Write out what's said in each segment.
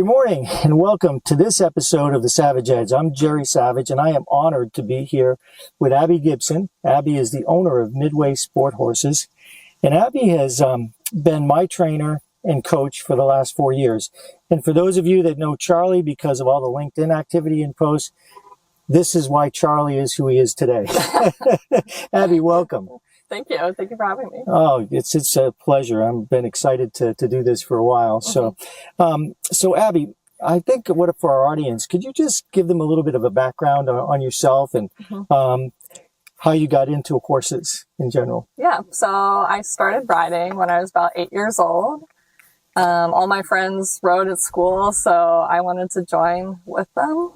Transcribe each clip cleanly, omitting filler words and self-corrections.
Good morning and welcome to this episode of The Savage Edge. I'm Jerry Savage and I am honored to be here with Abbie Gibson. Abbie is the owner of Midway Sport Horses, and Abbie has been my trainer and coach for the last 4 years. And for those of you that know Charlie because of all the LinkedIn activity and posts, this is why Charlie is who he is today. Abbie, welcome. Thank you. Thank you for having me. Oh, it's a pleasure. I've been excited to do this for a while. So Abbie, I think for our audience, could you just give them a little bit of a background on yourself and how you got into horses in general? Yeah. So I started riding when I was about 8 years old. All my friends rode at school, so I wanted to join with them.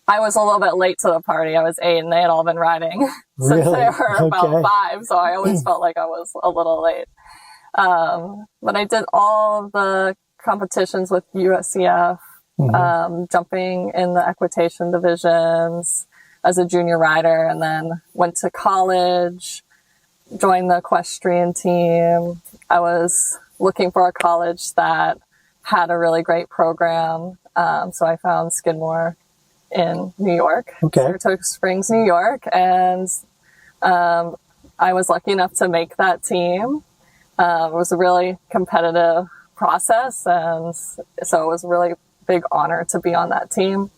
I was a little bit late to the party. I was 8 and they had all been riding since they were about 5. So I always felt like I was a little late. But I did all of the competitions with USCF, jumping in the equitation divisions as a junior rider, and then went to college, joined the equestrian team. I was looking for a college that had a really great program. So I found Skidmore in New York, Saratoga Springs, New York. And I was lucky enough to make that team. It was a really competitive process, and so it was a really big honor to be on that team.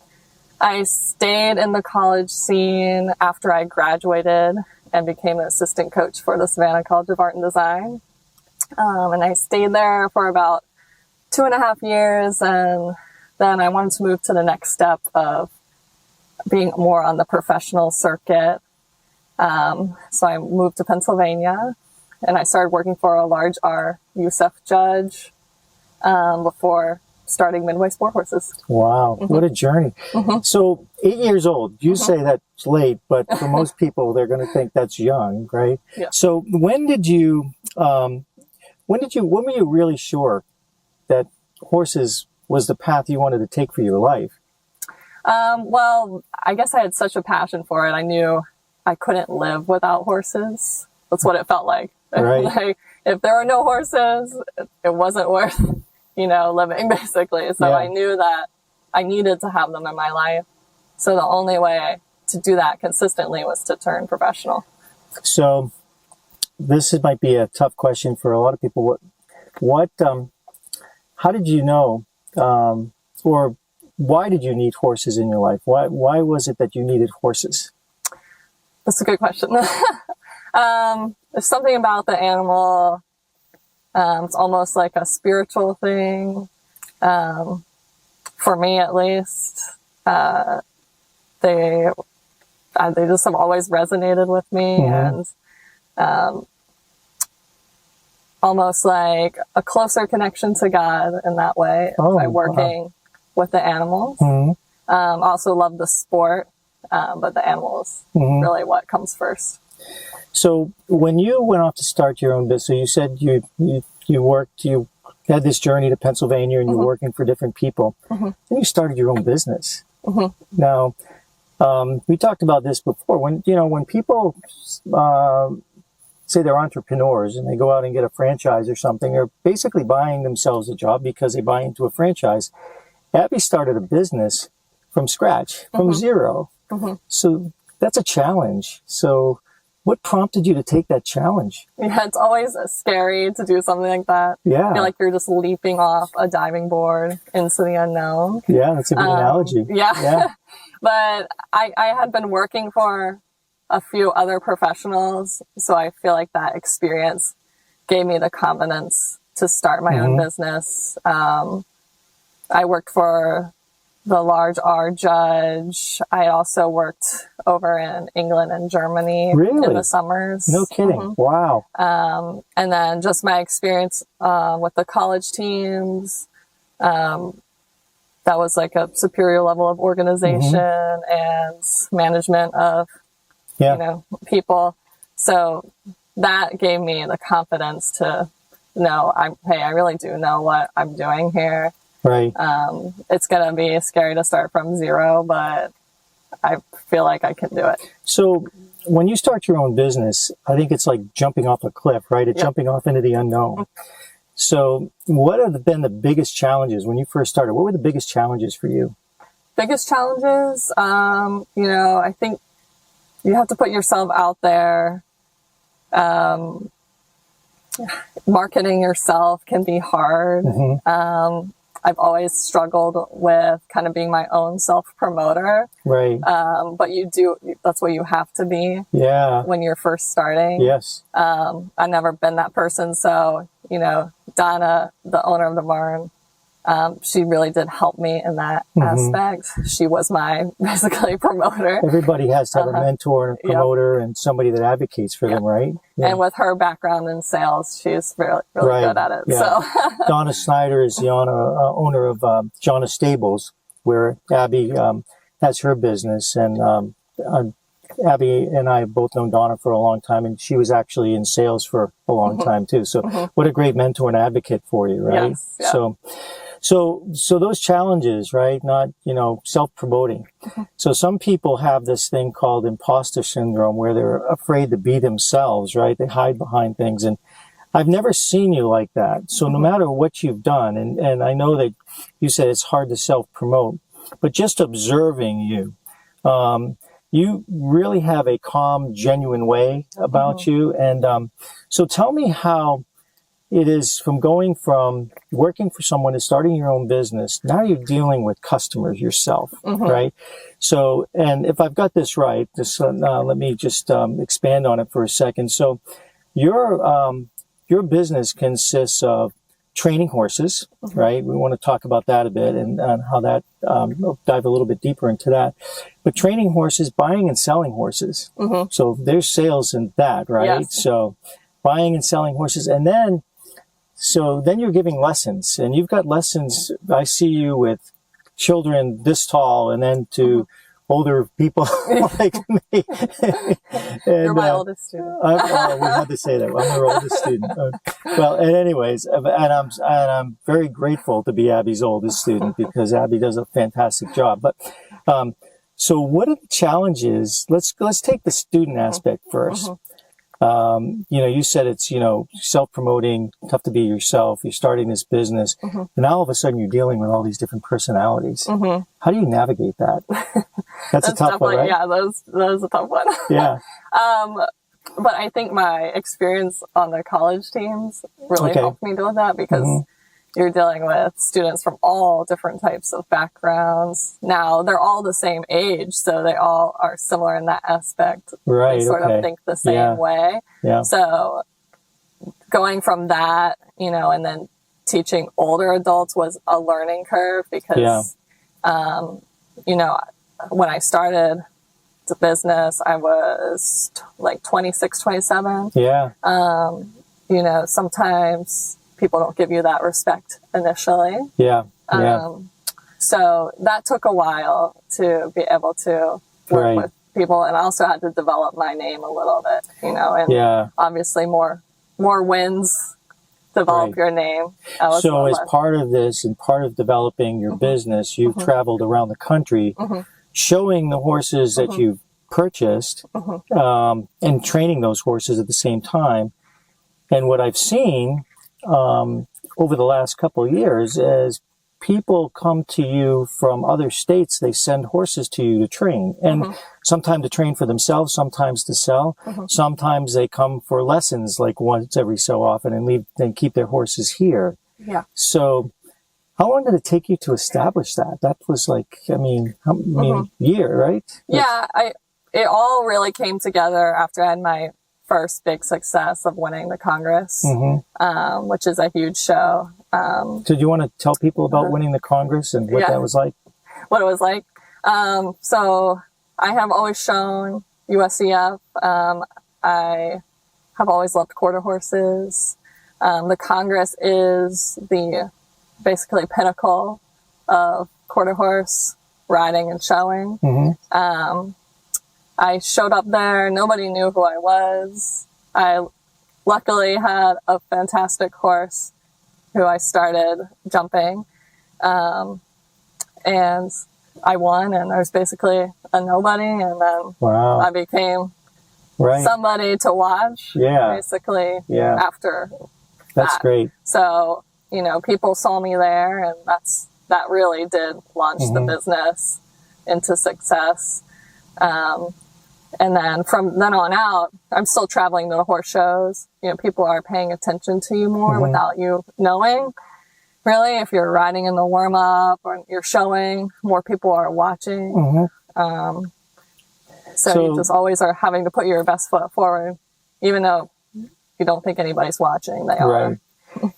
I stayed in the college scene after I graduated and became an assistant coach for the Savannah College of Art and Design. And I stayed there for about 2.5 years, and then I wanted to move to the next step of being more on the professional circuit. So I moved to Pennsylvania and I started working for a large R USF judge before starting Midway Sport Horses. Wow, what a journey. So 8 years old, you say that's late, but for most people, they're going to think that's young, right? Yeah. So when were you really sure that horses was the path you wanted to take for your life? Well, I guess I had such a passion for it. I knew I couldn't live without horses. That's what it felt like. Right. Like, if there were no horses, it wasn't worth, living basically. So I knew that I needed to have them in my life. So the only way to do that consistently was to turn professional. So this might be a tough question for a lot of people. How did you know, or why did you need horses in your life? Why was it that you needed horses? That's a good question. There's something about the animal. It's almost like a spiritual thing. For me, at least, they just have always resonated with me, and almost like a closer connection to God in that way by working with the animals. Also love the sport, but the animals really what comes first. So when you went off to start your own business, so you said you had this journey to Pennsylvania and you were working for different people, and you started your own business. Now, we talked about this before. When people say they're entrepreneurs and they go out and get a franchise or something, they're basically buying themselves a job because they buy into a franchise. Abbie started a business from scratch, from zero. So that's a challenge. So what prompted you to take that challenge? Yeah, it's always scary to do something like that. Yeah. I feel like you're just leaping off a diving board into the unknown. Yeah, that's a good analogy. Yeah. But I had been working for a few other professionals, so I feel like that experience gave me the confidence to start my own business. I worked for the large R judge. I also worked over in England and Germany in the summers. No kidding. Wow. And then just my experience with the college teams. That was like a superior level of organization and management of people. So that gave me the confidence to know I really do know what I'm doing here. Right. It's going to be scary to start from zero, but I feel like I can do it. So when you start your own business, I think it's like jumping off a cliff, right? It's jumping off into the unknown. So what have been the biggest challenges when you first started? What were the biggest challenges for you? Biggest challenges, I think you have to put yourself out there. Marketing yourself can be hard. I've always struggled with kind of being my own self-promoter. Right. But that's what you have to be. Yeah. When you're first starting. Yes. I've never been that person. So, Donna, the owner of the barn, she really did help me in that aspect. She was my basically promoter. Everybody has to have a mentor and a promoter and somebody that advocates for them, right? Yeah. And with her background in sales, she's really good at it. Yeah. So Donna Snyder is the owner of Jonna Stables, where Abbie has her business. And Abbie and I have both known Donna for a long time, and she was actually in sales for a long time too. So what a great mentor and advocate for you, right? Yes, yeah. So those challenges, right? Not, self-promoting. So some people have this thing called imposter syndrome where they're afraid to be themselves, right? They hide behind things. And I've never seen you like that. So no matter what you've done, and I know that you said it's hard to self-promote, but just observing you, you really have a calm, genuine way about you. And so tell me how it is from going from working for someone to starting your own business. Now you're dealing with customers yourself, right? So, and if I've got this right, let me just expand on it for a second. So your business consists of training horses, right? We want to talk about that a bit and how that, we'll dive a little bit deeper into that. But training horses, buying and selling horses. So there's sales in that, right? Yes. So buying and selling horses. And then you're giving lessons, and you've got lessons. I see you with children this tall and then to older people like me. And, you're my oldest student. we had to say that. I'm your oldest student. Well, and anyways, and I'm very grateful to be Abbie's oldest student because Abbie does a fantastic job. But so what are the challenges? Let's take the student aspect first. You said it's, self-promoting, tough to be yourself. You're starting this business. And now all of a sudden you're dealing with all these different personalities. How do you navigate that? That's a tough one, right? Yeah, that was a tough one. Yeah. But I think my experience on the college teams really helped me deal with that because you're dealing with students from all different types of backgrounds. Now, they're all the same age, so they all are similar in that aspect. Right, they sort of think the same way. Yeah. So going from that, and then teaching older adults was a learning curve because, when I started the business, I was like 26, 27. Yeah. Sometimes people don't give you that respect initially. Yeah. So that took a while to be able to work with people. And I also had to develop my name a little bit, and obviously more wins develop your name. So as part of this and part of developing your business, you've traveled around the country showing the horses that you've purchased and training those horses at the same time. And what I've seen over the last couple of years is people come to you from other states. They send horses to you to train, and sometimes to train for themselves, sometimes to sell. Sometimes they come for lessons like once every so often and keep their horses here. Yeah. So how long did it take you to establish that? That was like, year, right? Yeah. It all really came together after I had my first big success of winning the Congress, which is a huge show. So do you want to tell people about winning the Congress and what that was like? What it was like? So I have always shown USCF. I have always loved quarter horses. The Congress is the basically pinnacle of quarter horse riding and showing. I showed up there. Nobody knew who I was. I luckily had a fantastic horse who I started jumping. And I won, and I was basically a nobody. And then I became somebody to watch, basically, after That's great. So, people saw me there, and that really did launch the business into success. And then from then on out, I'm still traveling to the horse shows. People are paying attention to you more without you knowing. Really, if you're riding in the warm up or you're showing, more people are watching. So you just always are having to put your best foot forward, even though you don't think anybody's watching. They are. Right.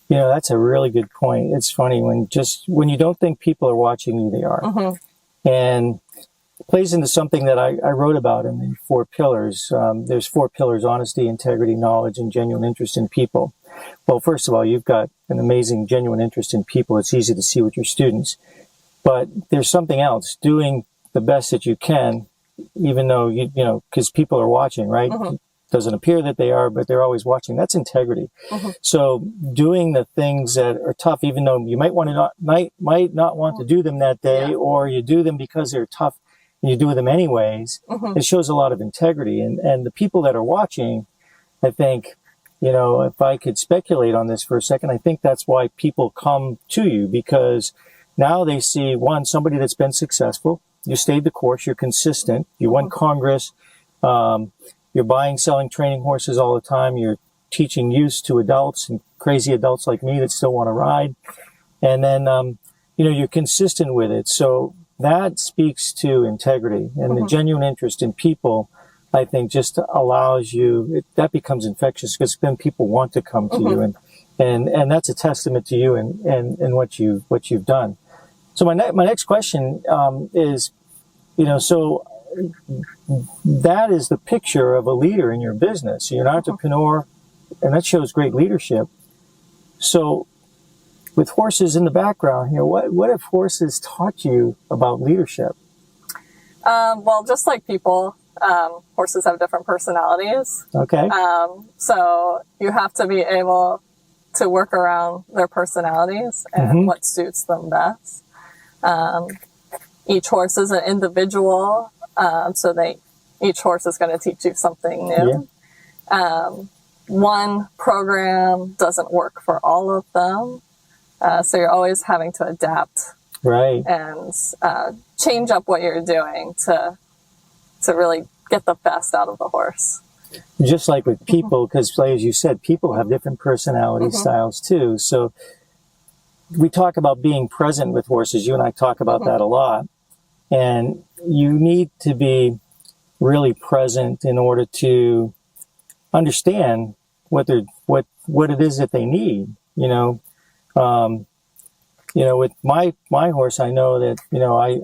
That's a really good point. It's funny when you don't think people are watching you, they are. And it plays into something that I wrote about in the 4 pillars. There's 4 pillars: honesty, integrity, knowledge, and genuine interest in people. Well, first of all, you've got an amazing genuine interest in people. It's easy to see with your students. But there's something else, doing the best that you can, even though, because people are watching, right? Doesn't appear that they are, but they're always watching. That's integrity. So doing the things that are tough, even though you might not want to do them that day, or you do them because they're tough and you do them anyways, it shows a lot of integrity. And the people that are watching, I think, if I could speculate on this for a second, I think that's why people come to you, because now they see, one, somebody that's been successful. You stayed the course. You're consistent. You won Congress. You're buying, selling, training horses all the time. You're teaching youth to adults and crazy adults like me that still want to ride. And then, you're consistent with it. So that speaks to integrity, and the genuine interest in people, I think, just allows you, that becomes infectious, because then people want to come to you, and that's a testament to you and what you've done. So my next question is, so that is the picture of a leader in your business. You're an entrepreneur, and that shows great leadership. So with horses in the background here, what have horses taught you about leadership? Well, just like people, horses have different personalities. Okay. So you have to be able to work around their personalities and what suits them best. Each horse is an individual, so each horse is going to teach you something new. One program doesn't work for all of them, so you're always having to adapt, right, and change up what you're doing to really get the best out of the horse. Just like with people, because as you said, people have different personality styles too. So we talk about being present with horses. You and I talk about that a lot. And you need to be really present in order to understand what it is that they need. With my horse, I know that,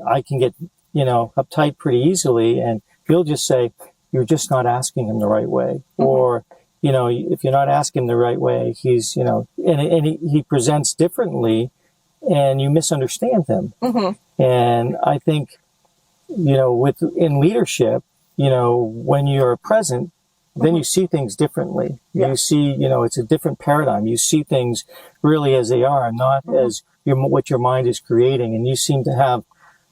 I can get, uptight pretty easily, and he'll just say, you're just not asking him the right way. Or, if you're not asking him the right way, he's, and he presents differently, and you misunderstand him. And I think, in leadership, when you're present, then you see things differently. You see, it's a different paradigm. You see things really as they are, not as what your mind is creating. And you seem to have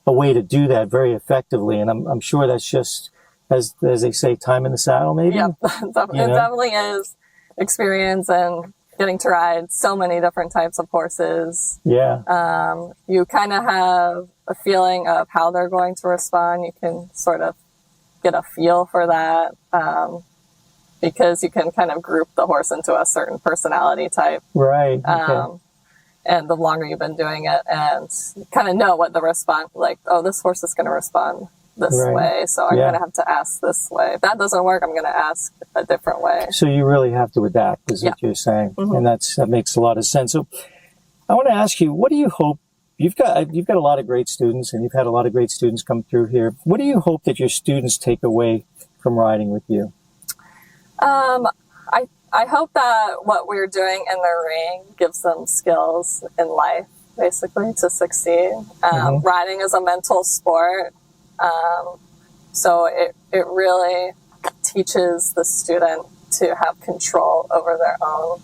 a way to do that very effectively. And I'm sure that's just, as they say, time in the saddle, maybe? Yeah, it definitely is experience and getting to ride so many different types of horses. Yeah. You kind of have a feeling of how they're going to respond. You can sort of get a feel for that, because you can kind of group the horse into a certain personality type. Right. Okay. And the longer you've been doing it, and you kind of know what the response, like, oh, this horse is going to respond this way, so I'm going to have to ask this way. If that doesn't work, I'm going to ask a different way. So you really have to adapt, is what you're saying, and that makes a lot of sense. So I want to ask you, what do you hope? You've got a lot of great students, and you've had a lot of great students come through here. What do you hope that your students take away from riding with you? I hope that what we're doing in the ring gives them skills in life, basically, to succeed. Riding is a mental sport. So it really teaches the student to have control over their own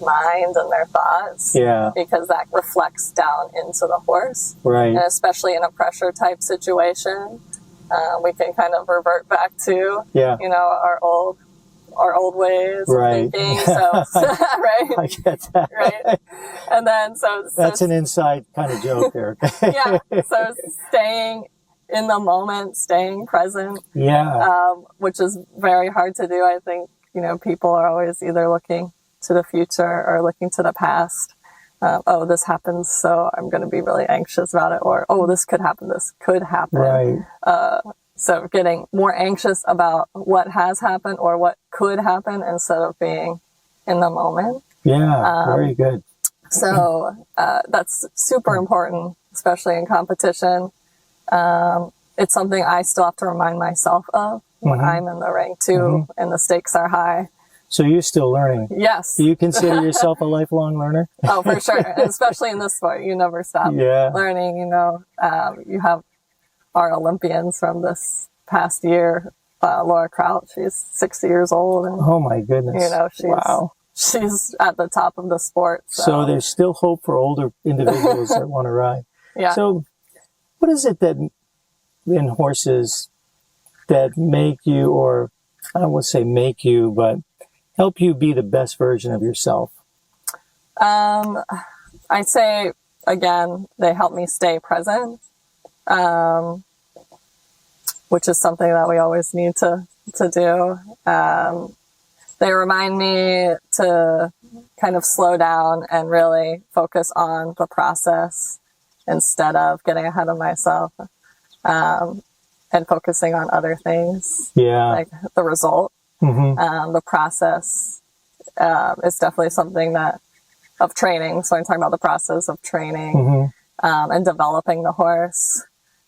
mind and their thoughts. Yeah. Because that reflects down into the horse. Right. And especially in a pressure type situation, we can kind of revert back to, our old our old ways Right. of thinking. So, right, I get that. right. And then That's an inside kind of joke there. yeah. So staying in the moment, staying present, Yeah. which is very hard to do. I think, people are always either looking to the future or looking to the past. Oh, this happens, so I'm going to be really anxious about it. Or, oh, this could happen. This could happen. Right. So getting more anxious about what has happened or what could happen instead of being in the moment. Yeah. Very good. So that's super important, especially in competition. It's something I still have to remind myself of when I'm in the ring too, and the stakes are high. So you're still learning? Yes. Do you consider yourself a lifelong learner? Oh, for sure. And especially in this sport, you never stop learning. You have our Olympians from this past year, Laura Kraut. She's 60 years old. And, oh my goodness. She's at the top of the sport. So there's still hope for older individuals that want to ride. Yeah. So what is it that in horses that make you, or I don't want to say make you, but help you be the best version of yourself? I'd say, again, they help me stay present, which is something that we always need to do. They remind me to kind of slow down and really focus on the process instead of getting ahead of myself, and focusing on other things, like the result. The process is definitely something of training. So I'm talking about the process of training and developing the horse,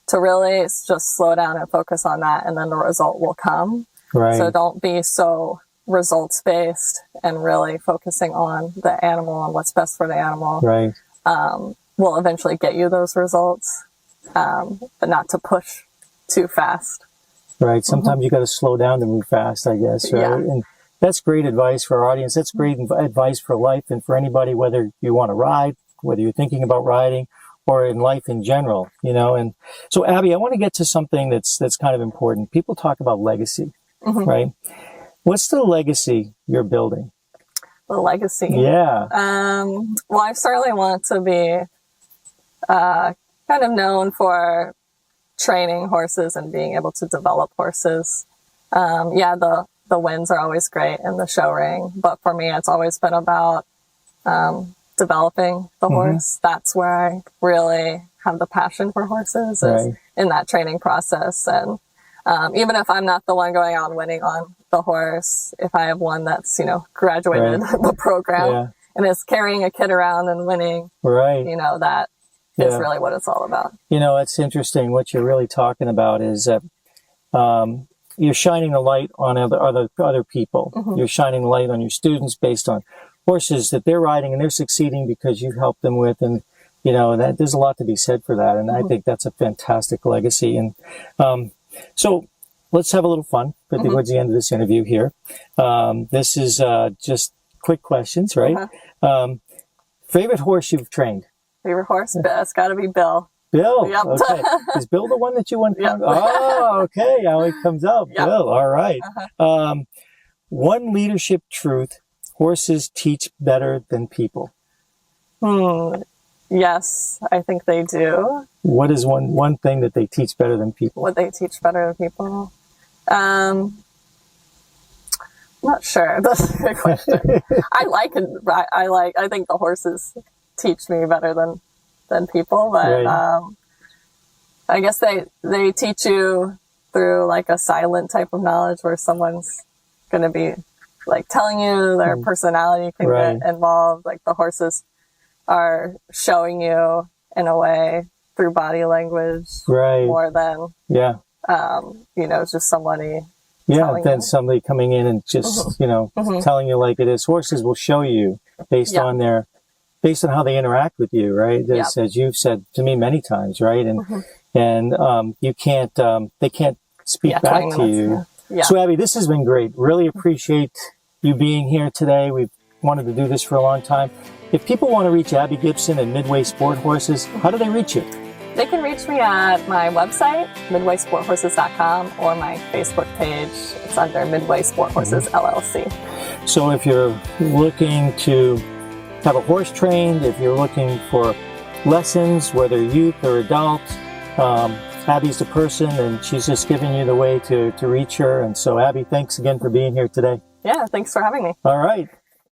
to really just slow down and focus on that, and then the result will come. Right. So don't be so results based, and really focusing on the animal and what's best for the animal. Right. Will eventually get you those results, but not to push too fast. Right. Sometimes you got to slow down to move fast, I guess. Right. Yeah. And that's great advice for our audience. That's great advice for life and for anybody, whether you want to ride, whether you're thinking about riding, or in life in general, And so, Abbie, I want to get to something that's kind of important. People talk about legacy, right? What's the legacy you're building? The legacy. Yeah. Well, I certainly want to be kind of known for training horses and being able to develop horses. The wins are always great in the show ring, but for me, it's always been about developing the horse. That's where I really have the passion for horses, is in that training process. And even if I'm not the one going out and winning on the horse, if I have one that's, graduated the program and is carrying a kid around and winning, that is really what it's all about. It's interesting. What you're really talking about is that you're shining a light on other people. You're shining a light on your students based on horses that they're riding, and they're succeeding because you helped them with, and that there's a lot to be said for that. And I think that's a fantastic legacy. And so let's have a little fun towards the end of this interview here. This is just quick questions, right? Favorite horse you've trained? Favorite horse? It's got to be Bill. Bill. Yep. Okay. Is Bill the one that you won? Yep. Oh, okay. How it comes up. Yep. Bill. All right. One leadership truth: horses teach better than people. Yes, I think they do. What is one thing that they teach better than people? What they teach better than people? I'm not sure. That's a good question. I think the horses teach me better than people, but I guess they teach you through like a silent type of knowledge, where someone's going to be like telling you their personality can get involved. Like the horses are showing you in a way through body language more than just somebody than somebody coming in and just telling you like it is. Horses will show you based on how they interact with you, right? As you've said to me many times, right? And you can't they can't speak back to you. So Abbie, this has been great. Really appreciate you being here today. We've wanted to do this for a long time. If people want to reach Abbie Gibson and Midway Sport Horses, how do they reach you? They can reach me at my website, midwaysporthorses.com, or my Facebook page. It's under Midway Sport Horses LLC. So if you're looking to have a horse trained, if you're looking for lessons, whether youth or adult, Abbie's the person, and she's just giving you the way to reach her. And so, Abbie, thanks again for being here today. Yeah, thanks for having me. All right.